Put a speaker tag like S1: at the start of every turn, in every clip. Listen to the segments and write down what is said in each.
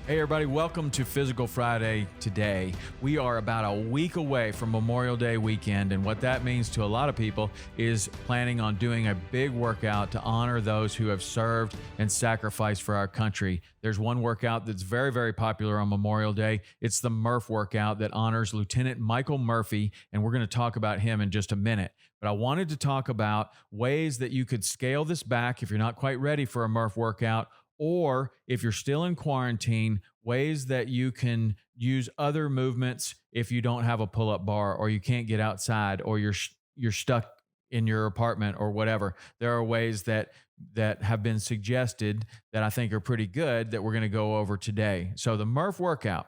S1: Hey everybody, welcome to Physical Friday today. We are about a week away from Memorial Day weekend, and what that means to a lot of people is planning on doing a big workout to honor those who have served and sacrificed for our country. There's one workout that's very, very popular on Memorial Day. It's the Murph Workout that honors Lieutenant Michael Murphy, and we're going to talk about him in just a minute. But I wanted to talk about ways that you could scale this back if you're not quite ready for a Murph workout, or if you're still in quarantine, ways that you can use other movements if you don't have a pull-up bar, or you can't get outside, or you're stuck in your apartment or whatever. There are ways that have been suggested that I think are pretty good that we're going to go over today. So the Murph workout: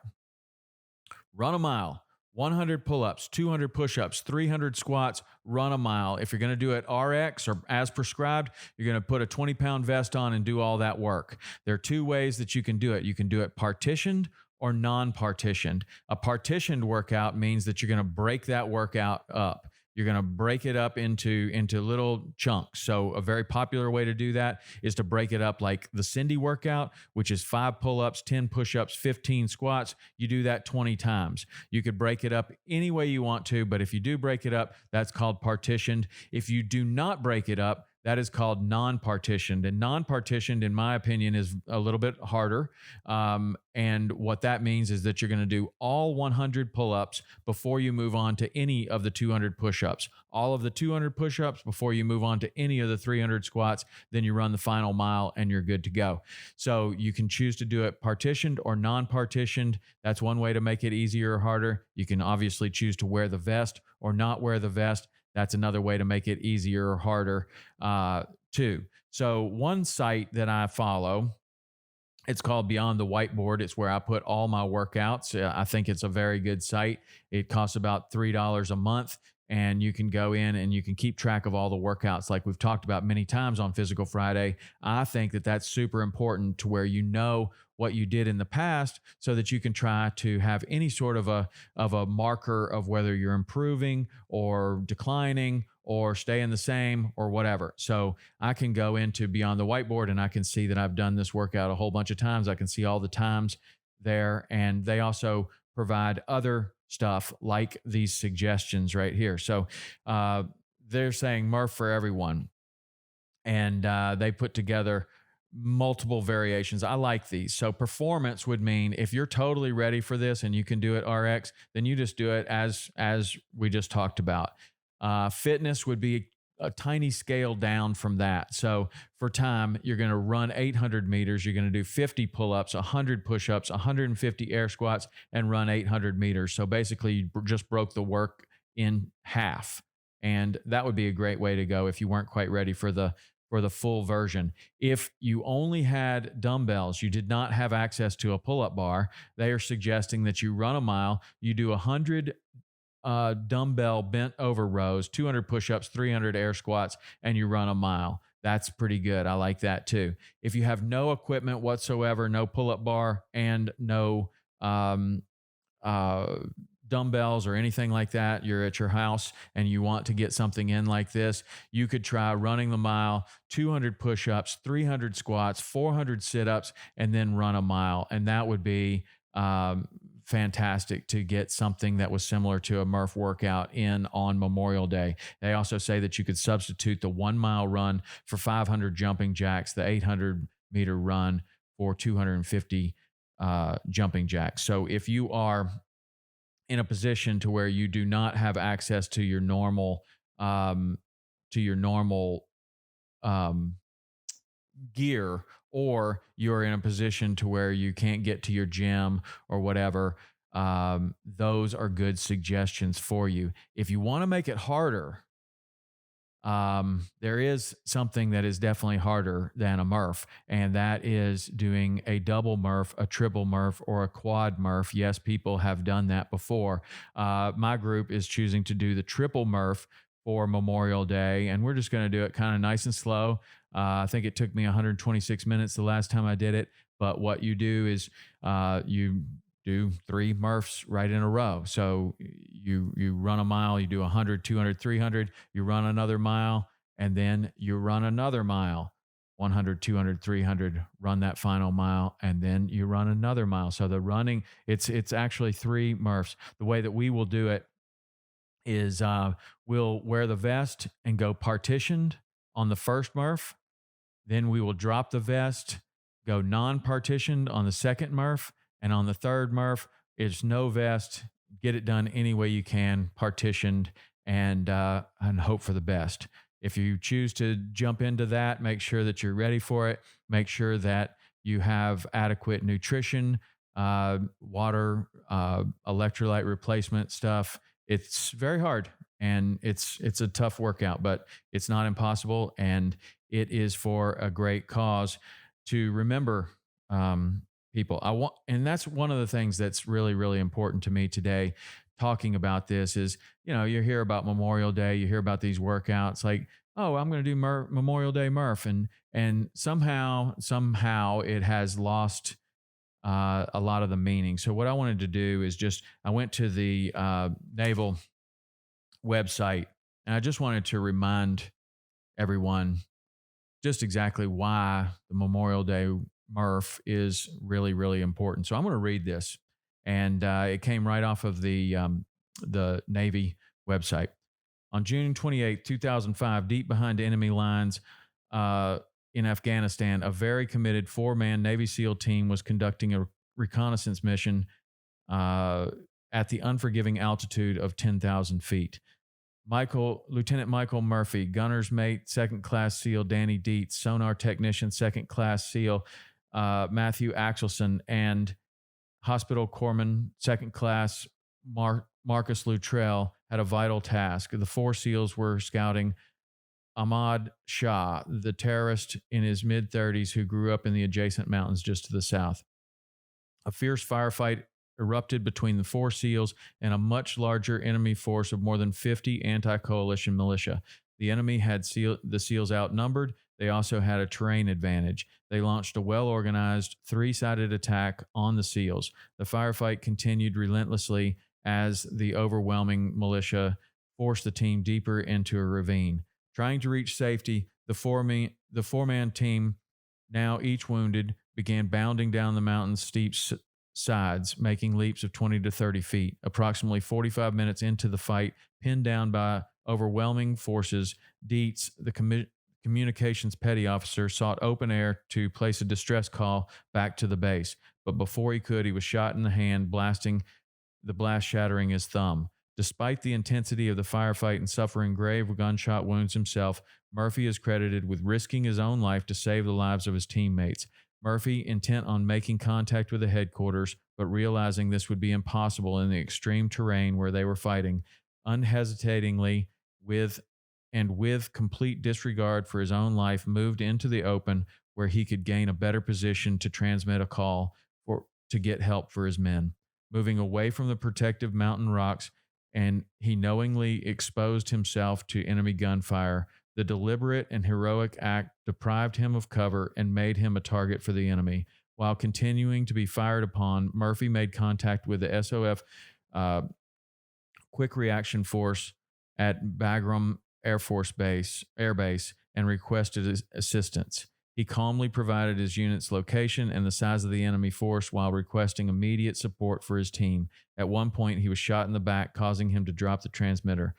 S1: run a mile, 100 pull-ups, 200 push-ups, 300 squats, run a mile. If you're going to do it RX or as prescribed, you're going to put a 20-pound vest on and do all that work. There are two ways that you can do it. You can do it partitioned or non-partitioned. A partitioned workout means that you're going to break that workout up. You're going to break it up into little chunks. So a very popular way to do that is to break it up like the Cindy workout, which is 5 pull-ups, 10 push-ups, 15 squats. You do that 20 times. You could break it up any way you want to, but if you do break it up, that's called partitioned. If you do not break it up, that is called non-partitioned. And non-partitioned, in my opinion, is a little bit harder. And what that means is that you're going to do all 100 pull-ups before you move on to any of the 200 push-ups. All of the 200 push-ups before you move on to any of the 300 squats. Then you run the final mile and you're good to go. So you can choose to do it partitioned or non-partitioned. That's one way to make it easier or harder. You can obviously choose to wear the vest or not wear the vest. That's another way to make it easier or harder too. So one site that I follow, it's called Beyond the Whiteboard. It's where I put all my workouts. I think it's a very good site. It costs about $3 a month, and you can go in and you can keep track of all the workouts like we've talked about many times on Physical Friday. I think that that's super important to where you know what you did in the past so that you can try to have any sort of a marker of whether you're improving or declining or staying the same or whatever. So I can go into Beyond the Whiteboard and I can see that I've done this workout a whole bunch of times. I can see all the times there, and they also provide other stuff like these suggestions right here. So they're saying Murph for everyone, and they put together multiple variations. I like these. So performance would mean if you're totally ready for this and you can do it RX, then you just do it as we just talked about. Fitness would be a tiny scale down from that. So for time, you're going to run 800 meters. You're going to do 50 pull-ups, 100 push-ups, 150 air squats, and run 800 meters. So basically, you just broke the work in half. And that would be a great way to go if you weren't quite ready for the full version. If you only had dumbbells, you did not have access to a pull-up bar, they are suggesting that you run a mile, you do 100 dumbbell bent over rows, 200 push-ups, 300 air squats, and you run a mile. That's pretty good. I like that too. If you have no equipment whatsoever, no pull-up bar and no dumbbells or anything like that, you're at your house and you want to get something in like this, you could try running the mile, 200 push-ups, 300 squats, 400 sit-ups, and then run a mile. And that would be fantastic to get something that was similar to a Murph workout in on Memorial Day. They also say that you could substitute the 1 mile run for 500 jumping jacks, the 800 meter run for 250 jumping jacks. So if you are in a position to where you do not have access to your normal gear, or you're in a position to where you can't get to your gym or whatever, those are good suggestions for you. If you want to make it harder, there is something that is definitely harder than a Murph, and that is doing a double Murph, a triple Murph, or a quad Murph. Yes, people have done that before. My group is choosing to do the triple Murph for Memorial Day, and we're just going to do it kind of nice and slow. I think it took me 126 minutes the last time I did it, but what you do is you do 3 Murphs right in a row. So you run a mile, you do 100, 200, 300, you run another mile, and then you run another mile. 100, 200, 300, run that final mile, and then you run another mile. So the running, it's actually 3 Murphs. The way that we will do it is we'll wear the vest and go partitioned on the first Murph. Then we will drop the vest, go non-partitioned on the second Murph, and on the third Murph, it's no vest. Get it done any way you can, partitioned, and hope for the best. If you choose to jump into that, make sure that you're ready for it. Make sure that you have adequate nutrition, water, electrolyte replacement stuff. It's very hard, and it's a tough workout, but it's not impossible, and it is for a great cause. To remember, people, and that's one of the things that's really, really important to me today. Talking about this is, you hear about Memorial Day, you hear about these workouts, like, oh, I'm going to do Memorial Day Murph, and somehow it has lost a lot of the meaning. So what I wanted to do is I went to the Naval website, and I just wanted to remind everyone just exactly why the Memorial Day Murph is really, really important. So I'm going to read this, and it came right off of the Navy website. On June 28, 2005, deep behind enemy lines in Afghanistan, a very committed 4-man Navy SEAL team was conducting a reconnaissance mission at the unforgiving altitude of 10,000 feet. Lieutenant Michael Murphy, gunner's mate, second class SEAL Danny Dietz, sonar technician, second class SEAL Matthew Axelson, and hospital corpsman, second class Marcus Luttrell had a vital task. The 4 SEALs were scouting Ahmad Shah, the terrorist in his mid-30s who grew up in the adjacent mountains just to the south. A fierce firefight erupted between the 4 SEALs and a much larger enemy force of more than 50 anti-coalition militia. The enemy had the SEALs outnumbered. They also had a terrain advantage. They launched a well-organized 3-sided attack on the SEALs. The firefight continued relentlessly as the overwhelming militia forced the team deeper into a ravine. Trying to reach safety, the four-man team, now each wounded, began bounding down the mountain's steep sides, making leaps of 20 to 30 feet. Approximately 45 minutes into the fight, pinned down by overwhelming forces, Dietz, the communications petty officer, sought open air to place a distress call back to the base. But before he could, he was shot in the hand, the blast shattering his thumb. Despite the intensity of the firefight and suffering grave gunshot wounds himself, Murphy is credited with risking his own life to save the lives of his teammates. Murphy, intent on making contact with the headquarters, but realizing this would be impossible in the extreme terrain where they were fighting, unhesitatingly, with complete disregard for his own life, moved into the open where he could gain a better position to transmit a call to get help for his men. Moving away from the protective mountain rocks, and he knowingly exposed himself to enemy gunfire. The deliberate and heroic act deprived him of cover and made him a target for the enemy. While continuing to be fired upon, Murphy made contact with the SOF Quick Reaction Force at Bagram Air Base and requested assistance. He calmly provided his unit's location and the size of the enemy force while requesting immediate support for his team. At one point, he was shot in the back, causing him to drop the transmitter.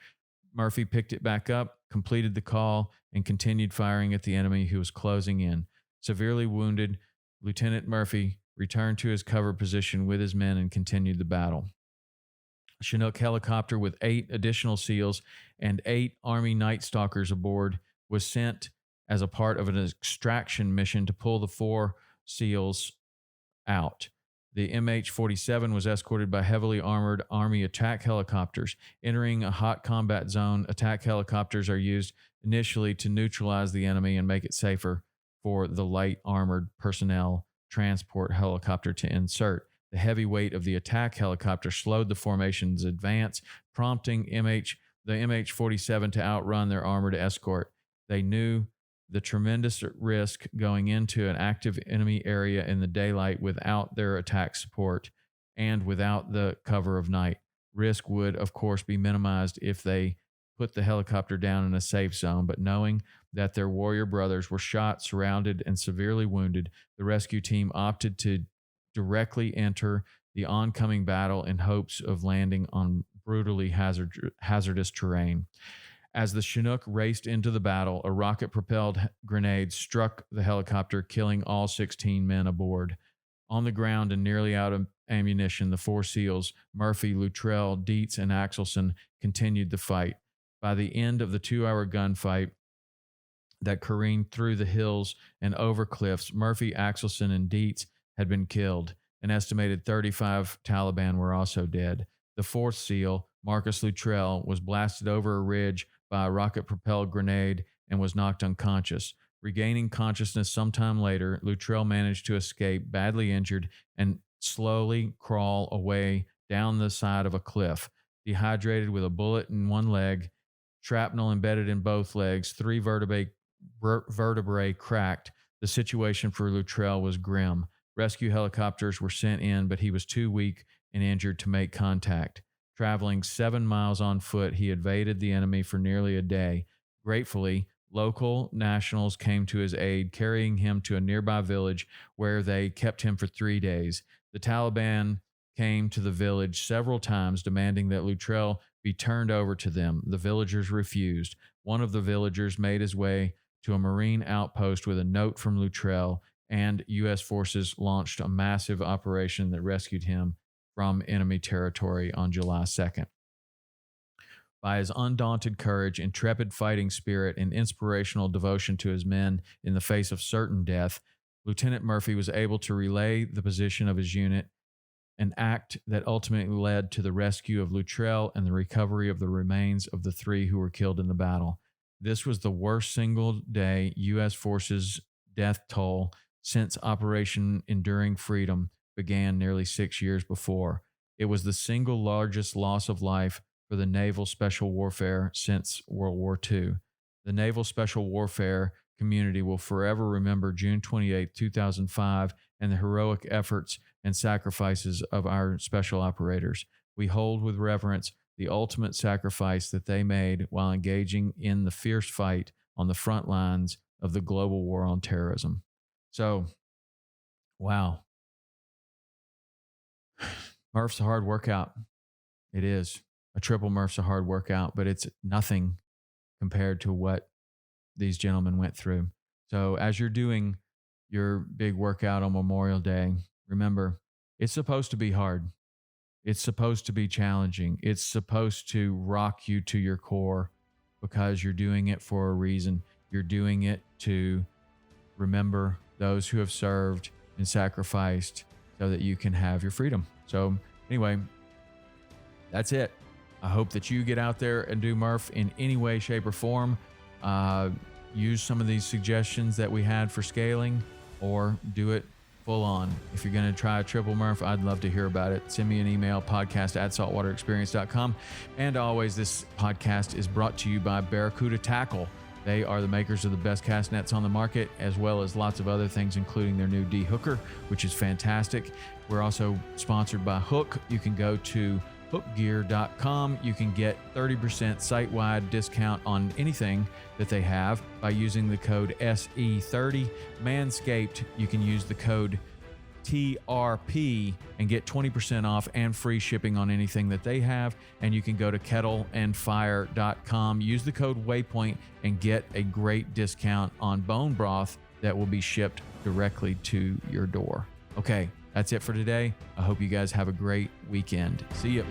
S1: Murphy picked it back up, completed the call, and continued firing at the enemy who was closing in. Severely wounded, Lieutenant Murphy returned to his cover position with his men and continued the battle. A Chinook helicopter with 8 additional SEALs and 8 Army Night Stalkers aboard was sent as a part of an extraction mission to pull the 4 SEALs out. The MH-47 was escorted by heavily armored Army attack helicopters. Entering a hot combat zone, attack helicopters are used initially to neutralize the enemy and make it safer for the light armored personnel transport helicopter to insert. The heavy weight of the attack helicopter slowed the formation's advance, prompting the MH-47 to outrun their armored escort. They knew the tremendous risk going into an active enemy area in the daylight without their attack support and without the cover of night. Risk would, of course, be minimized if they put the helicopter down in a safe zone, but knowing that their warrior brothers were shot, surrounded, and severely wounded, the rescue team opted to directly enter the oncoming battle in hopes of landing on brutally hazardous terrain. As the Chinook raced into the battle, a rocket-propelled grenade struck the helicopter, killing all 16 men aboard. On the ground and nearly out of ammunition, the four SEALs, Murphy, Luttrell, Dietz, and Axelson, continued the fight. By the end of the 2-hour gunfight that careened through the hills and over cliffs, Murphy, Axelson, and Dietz had been killed. An estimated 35 Taliban were also dead. The fourth SEAL, Marcus Luttrell, was blasted over a ridge by a rocket-propelled grenade and was knocked unconscious. Regaining consciousness sometime later, Luttrell managed to escape, badly injured, and slowly crawl away down the side of a cliff. Dehydrated with a bullet in one leg, shrapnel embedded in both legs, 3 vertebrae cracked, the situation for Luttrell was grim. Rescue helicopters were sent in, but he was too weak and injured to make contact. Traveling 7 miles on foot, he evaded the enemy for nearly a day. Gratefully, local nationals came to his aid, carrying him to a nearby village where they kept him for 3 days. The Taliban came to the village several times, demanding that Luttrell be turned over to them. The villagers refused. One of the villagers made his way to a Marine outpost with a note from Luttrell, and U.S. forces launched a massive operation that rescued him from enemy territory on July 2nd. By his undaunted courage, intrepid fighting spirit, and inspirational devotion to his men in the face of certain death, Lieutenant Murphy was able to relay the position of his unit, an act that ultimately led to the rescue of Luttrell and the recovery of the remains of the 3 who were killed in the battle. This was the worst single-day U.S. forces death toll since Operation Enduring Freedom began nearly 6 years before. It was the single largest loss of life for the naval special warfare since World War II. The naval special warfare community will forever remember June 28, 2005, and the heroic efforts and sacrifices of our special operators. We hold with reverence the ultimate sacrifice that they made while engaging in the fierce fight on the front lines of the global war on terrorism. So, wow. Murph's a hard workout. It is. A triple Murph's a hard workout, but it's nothing compared to what these gentlemen went through. So as you're doing your big workout on Memorial Day, remember, it's supposed to be hard. It's supposed to be challenging. It's supposed to rock you to your core because you're doing it for a reason. You're doing it to remember those who have served and sacrificed so that you can have your freedom. So anyway, that's it. I hope that you get out there and do Murph in any way, shape, or form. Use some of these suggestions that we had for scaling, or do it full on. If you're going to try a triple Murph, I'd love to hear about it. Send me an email, podcast@saltwaterexperience.com. And always, this podcast is brought to you by Barracuda Tackle. They are the makers of the best cast nets on the market, as well as lots of other things, including their new D-Hooker, which is fantastic. We're also sponsored by Hook. You can go to hookgear.com. You can get 30% site-wide discount on anything that they have by using the code SE30. Manscaped, you can use the code TRP and get 20% off and free shipping on anything that they have. And you can go to kettleandfire.com, use the code Waypoint, and get a great discount on bone broth that will be shipped directly to your door. Okay, that's it for today. I hope you guys have a great weekend. See you.